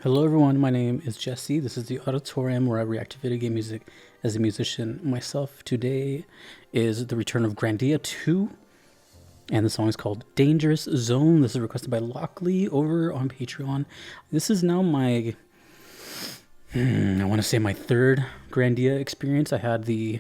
Hello everyone, my name is Jesse. This is the auditorium where I react to video game music as a musician myself. Today is the return of Grandia 2, and the song is called Dangerous Zone. This is requested by Lockley over on Patreon. This is now my, I want to say my third Grandia experience. I had the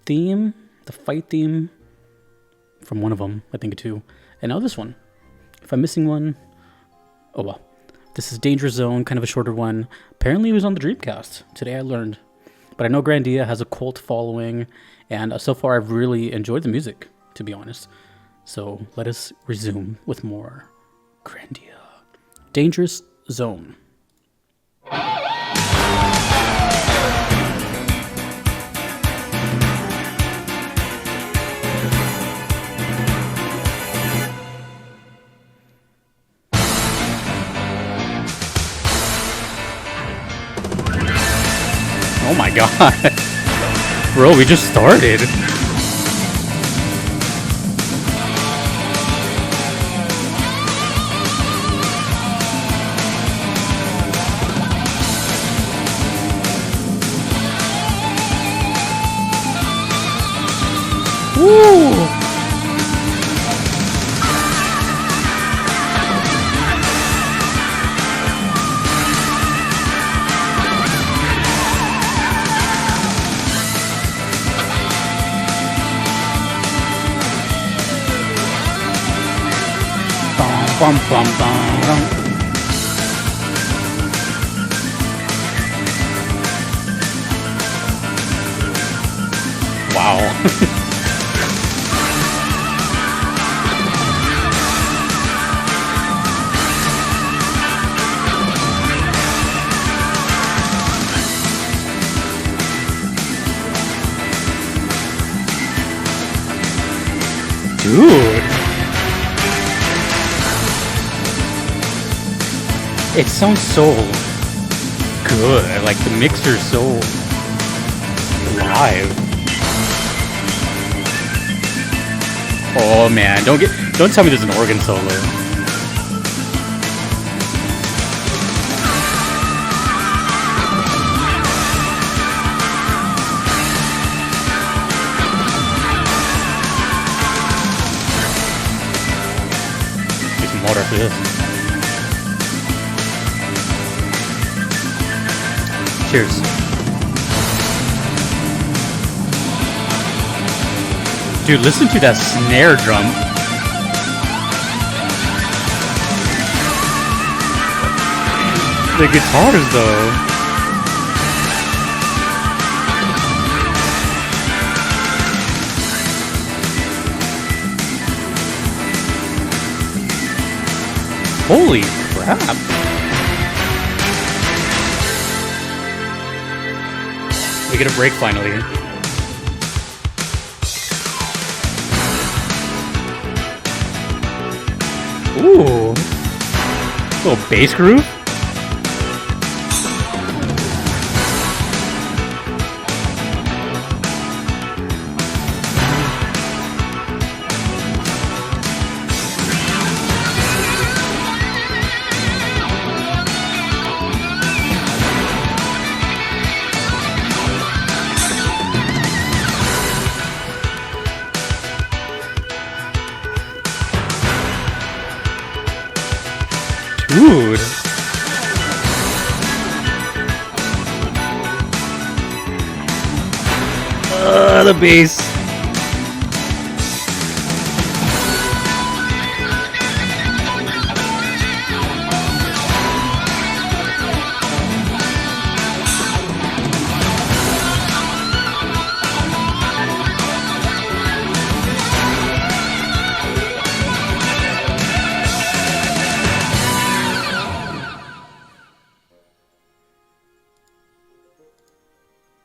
theme, the fight theme from one of them, I think two, and now this one. If I'm missing one, oh well. This is Dangerous Zone, kind of a shorter one. Apparently it was on the Dreamcast. Today I learned. But I know Grandia has a cult following, and so far I've really enjoyed the music, to be honest. So let us resume with more Grandia. Dangerous Zone. Oh my god. Bro, we just started. Woo! Bum, bum, bum. Wow. Dude. It sounds so good, like the mixer's so live. Oh man, don't tell me there's an organ solo. Get some water for this. Cheers. Dude, listen to that snare drum. The guitars, though. Holy crap. We get a break finally. Ooh. Little bass groove. Dude. The bass.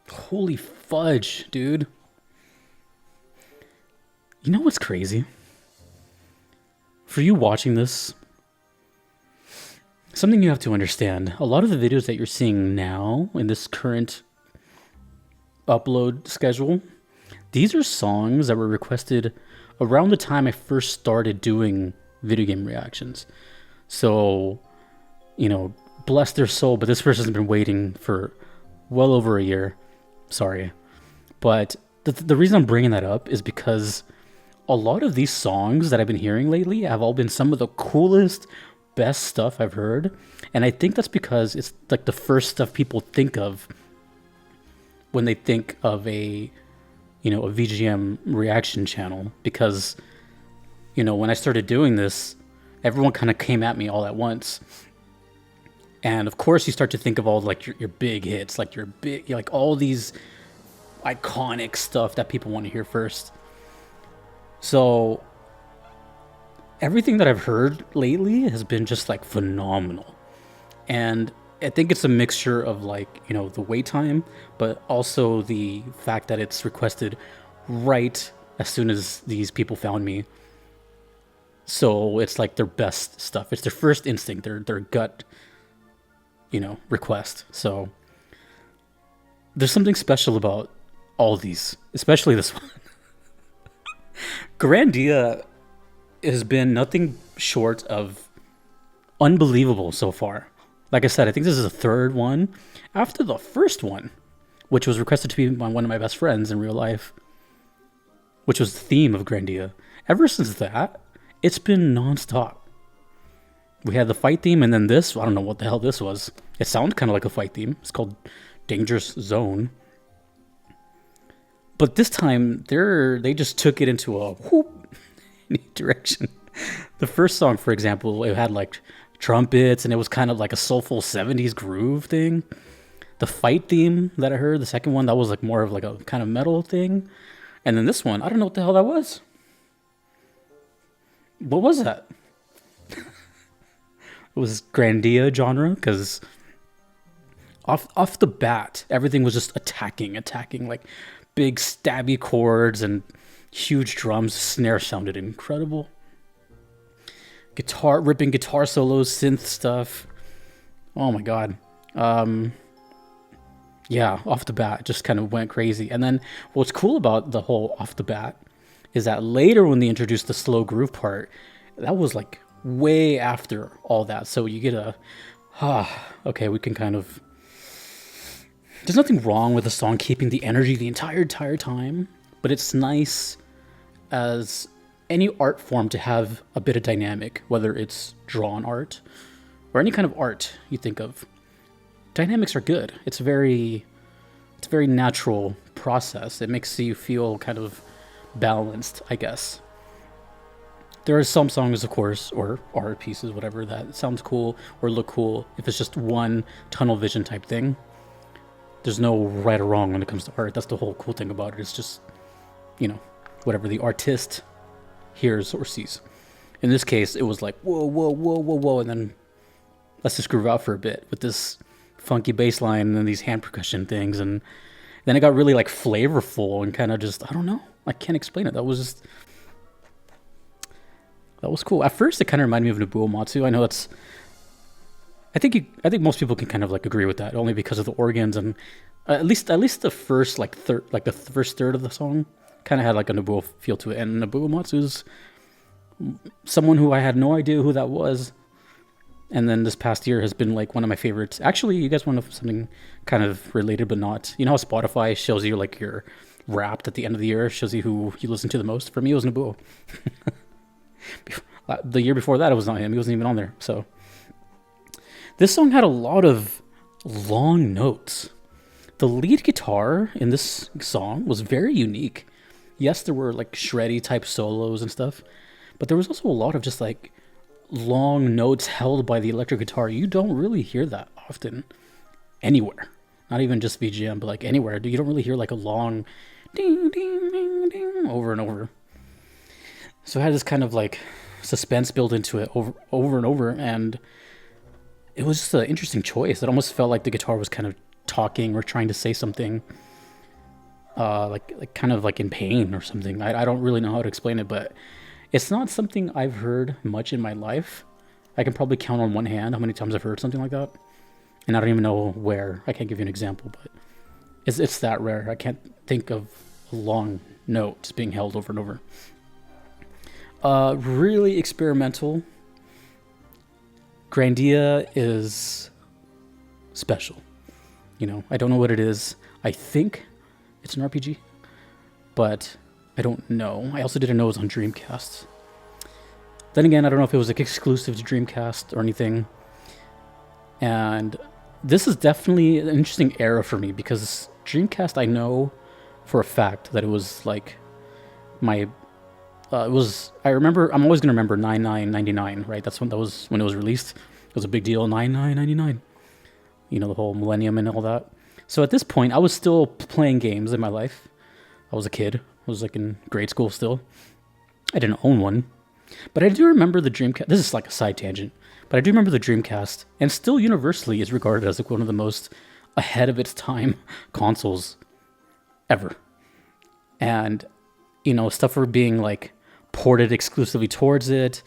Holy fudge, dude. You know what's crazy? For you watching this, something you have to understand. A lot of the videos that you're seeing now in this current upload schedule, these are songs that were requested around the time I first started doing video game reactions. So, you know, bless their soul, but this person's been waiting for well over a year. Sorry. But the reason I'm bringing that up is because a lot of these songs that I've been hearing lately have all been some of the coolest, best stuff I've heard. And I think that's because it's like the first stuff people think of when they think of a VGM reaction channel. Because, when I started doing this, everyone kind of came at me all at once. And of course you start to think of all like your big hits, like like all these iconic stuff that people want to hear first. So everything that I've heard lately has been just like phenomenal. And I think it's a mixture of like, the wait time, but also the fact that it's requested right as soon as these people found me. So it's like their best stuff. It's their first instinct, their gut, request. So there's something special about all these, especially this one. Grandia has been nothing short of unbelievable so far. Like I said, I think this is the third one after the first one, which was requested to be by one of my best friends in real life, which was the theme of Grandia. Ever since that, it's been nonstop. We had the fight theme, and then this, I don't know what the hell this was. It sounded kind of like a fight theme. It's called Dangerous Zone. But this time, they just took it into a whoop direction. The first song, for example, it had like trumpets, and it was kind of like a soulful 70s groove thing. The fight theme that I heard, the second one, that was like more of like a kind of metal thing. And then this one, I don't know what the hell that was. What was that? It was Grandia genre, because off the bat, everything was just attacking, like big stabby chords and huge drums. Snare sounded incredible. Ripping guitar solos, synth stuff. Oh my god. Yeah, off the bat, just kind of went crazy. And then what's cool about the whole off the bat is that later when they introduced the slow groove part, that was like way after all that. So you get okay, we can kind of... There's nothing wrong with the song keeping the energy the entire time, but it's nice as any art form to have a bit of dynamic, whether it's drawn art or any kind of art you think of. Dynamics are good. It's a very natural process. It makes you feel kind of balanced, I guess. There are some songs, of course, or art pieces, whatever, that sounds cool or look cool if it's just one tunnel vision type thing. There's no right or wrong when it comes to art. That's the whole cool thing about it. It's just, whatever the artist hears or sees. In this case, it was like, whoa, and then let's just groove out for a bit with this funky bass line and then these hand percussion things, and then it got really like flavorful and kind of just, I don't know, I can't explain it. That was cool. At first, it kind of reminded me of Nobuo Matsu. I know it's... I think most people can kind of like agree with that, only because of the organs, and at least the first the first third of the song kind of had like a Nobuo feel to it. And Nobuo Matsu's someone who I had no idea who that was, and then this past year has been like one of my favorites. Actually, you guys want to know something kind of related but not? You know how Spotify shows you like your Wrapped at the end of the year, shows you who you listen to the most? For me, it was Nobuo. The year before that, it was not him. He wasn't even on there. So this song had a lot of long notes. The lead guitar in this song was very unique. Yes, there were like shreddy type solos and stuff, but there was also a lot of just like long notes held by the electric guitar. You don't really hear that often anywhere. Not even just VGM, but like anywhere. You don't really hear like a long ding, ding, ding, ding over and over. So it had this kind of like suspense built into it over and over, and it was just an interesting choice. It almost felt like the guitar was kind of talking or trying to say something, like kind of like in pain or something. I don't really know how to explain it, but it's not something I've heard much in my life. I can probably count on one hand how many times I've heard something like that, and I don't even know where. I can't give you an example, but it's that rare. I can't think of a long note just being held over and over. Really experimental. Grandia is special. You know, I don't know what it is. I think it's an RPG, but I don't know. I also didn't know it was on Dreamcast. Then again, I don't know if it was like exclusive to Dreamcast or anything. And this is definitely an interesting era for me because Dreamcast, I know for a fact that it was like my it was, I remember, I'm always gonna remember 9999, right? That's when that was when it was released. It was a big deal, 9999. You know, the whole millennium and all that. So at this point, I was still playing games in my life. I was a kid. I was like in grade school still. I didn't own one, but I do remember the Dreamcast. This is like a side tangent, but I do remember the Dreamcast, and still universally is regarded as like one of the most ahead of its time consoles ever. And you know, stuff were being like ported exclusively towards it,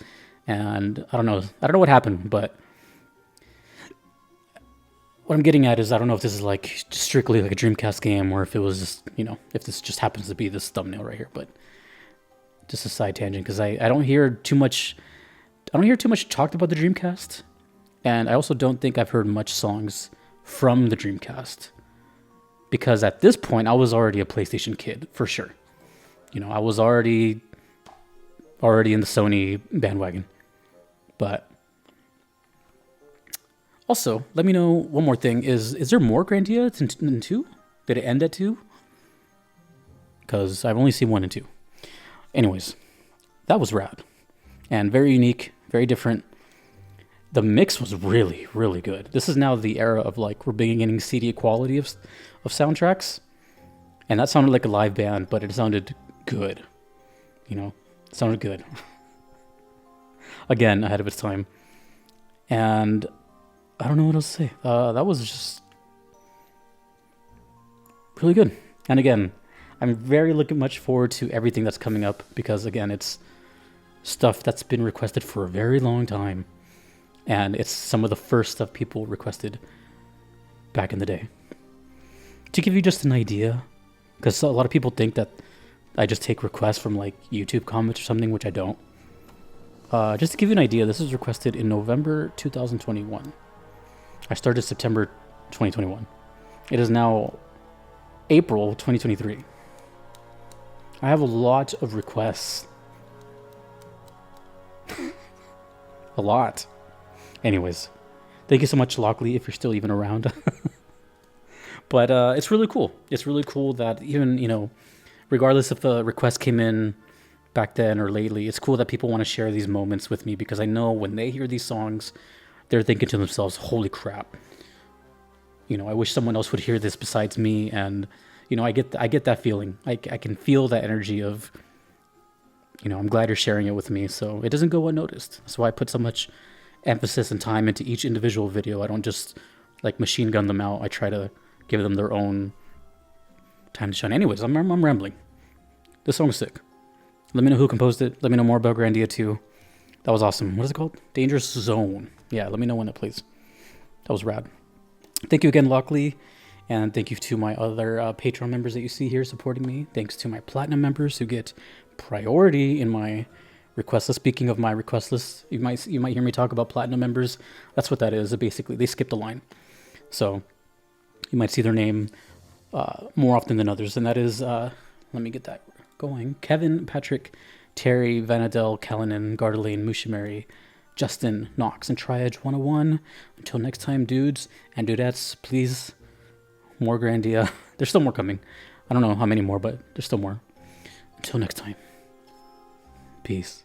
and I don't know what happened, but what I'm getting at is I don't know if this is like strictly like a Dreamcast game or if it was just, you know, if this just happens to be this thumbnail right here, but just a side tangent because I don't hear too much talked about the Dreamcast, and I also don't think I've heard much songs from the Dreamcast because at this point I was already a PlayStation kid for sure. You know, I was already in the Sony bandwagon. But also, let me know one more thing. Is there more Grandia than 2? Did it end at 2? Because I've only seen 1 and 2. Anyways, that was rad. And very unique, very different. The mix was really, really good. This is now the era of like, we're beginning CD quality of soundtracks. And that sounded like a live band, but it sounded good. You know, it sounded good. Again, ahead of its time. And I don't know what else to say. That was just really good. And again, I'm very looking much forward to everything that's coming up because again, it's stuff that's been requested for a very long time. And it's some of the first stuff people requested back in the day. To give you just an idea, because a lot of people think that I just take requests from like YouTube comments or something, which I don't. Just to give you an idea, this was requested in November 2021. I started September 2021. It is now April 2023. I have a lot of requests. A lot. Anyways, thank you so much, Lockley, if you're still even around. But it's really cool. It's really cool that even, you know, regardless if the request came in back then or lately, it's cool that people want to share these moments with me because I know when they hear these songs, they're thinking to themselves, holy crap. You know, I wish someone else would hear this besides me. And, you know, I get that feeling. I can feel that energy of, you know, I'm glad you're sharing it with me. So it doesn't go unnoticed. That's why I put so much emphasis and time into each individual video. I don't just like machine gun them out. I try to give them their own time to shine. Anyways, I'm rambling. This song is sick. Let me know who composed it. Let me know more about Grandia 2. That was awesome. What is it called? Dangerous Zone. Yeah, let me know when it plays. That was rad. Thank you again, Lockley. And thank you to my other Patreon members that you see here supporting me. Thanks to my Platinum members who get priority in my request list. Speaking of my request list, you might hear me talk about Platinum members. That's what that is. Basically, they skipped a line. So you might see their name more often than others. And that is, let me get that going. Kevin, Patrick, Terry, Vanadel, Callanan, Gardelane, Mushamari, Justin, Knox, and Triage 101. Until next time, dudes and dudettes, please, more Grandia. There's still more coming. I don't know how many more, but there's still more. Until next time, peace.